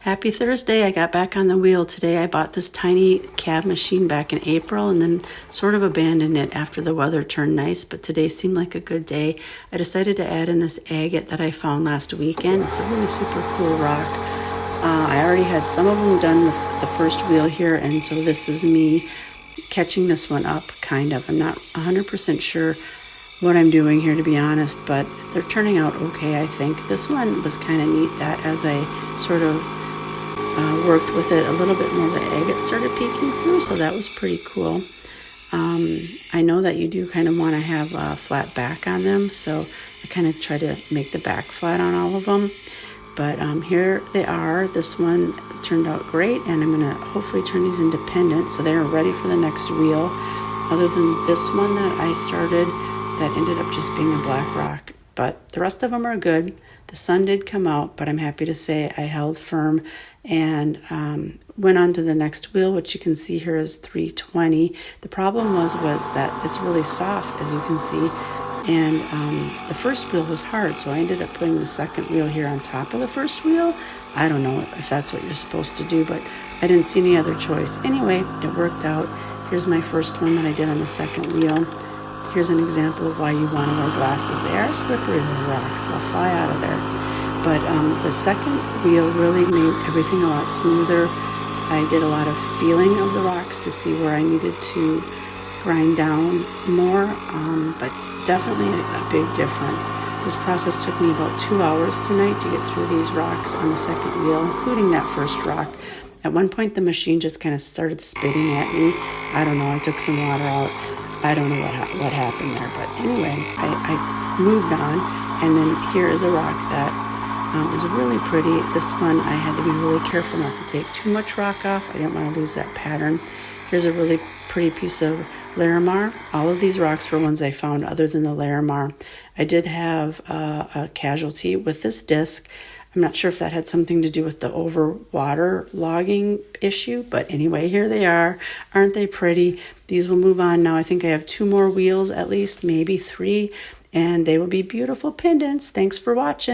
Happy Thursday. I got back on the wheel today. I bought this tiny cab machine back in April and then sort of abandoned it after the weather turned nice, but today seemed like a good day. I decided to add in this agate that I found last weekend. It's a really super cool rock. I already had some of them done with the first wheel here, and so this is me catching this one up, kind of. I'm not 100% sure what I'm doing here, to be honest, but they're turning out okay, I think. This one was kind of neat that as I sort of worked with it a little bit more, the agate started peeking through, so that was pretty cool. I know that you do kind of want to have a flat back on them, so I kind of try to make the back flat on all of them. But here they are. This one turned out great, and I'm going to hopefully turn these independent so they're ready for the next wheel. Other than this one that I started, that ended up just being a black rock. But the rest of them are good. The sun did come out, but I'm happy to say I held firm and went on to the next wheel, which you can see here is 320. The problem was that it's really soft, as you can see, and the first wheel was hard, so I ended up putting the second wheel here on top of the first wheel. I don't know if that's what you're supposed to do, but I didn't see any other choice. Anyway, it worked out. Here's my first one that I did on the second wheel. Here's an example of why you want to wear glasses. They are slippery little rocks. They'll fly out of there. But the second wheel really made everything a lot smoother. I did a lot of feeling of the rocks to see where I needed to grind down more, but definitely a big difference. This process took me about 2 hours tonight to get through these rocks on the second wheel, including that first rock. At one point, the machine just kind of started spitting at me. I don't know. I took some water out. I don't know what happened there, but anyway, I moved on, and then here is a rock that is really pretty. This one I had to be really careful not to take too much rock off. I didn't want to lose that pattern. Here's a really pretty piece of Larimar. All of these rocks were ones I found other than the Larimar. I did have a casualty with this disc. I'm not sure if that had something to do with the overwater logging issue, but anyway, here they are. Aren't they pretty? These will move on now. I think I have 2 more wheels at least, maybe 3, and they will be beautiful pendants. Thanks for watching.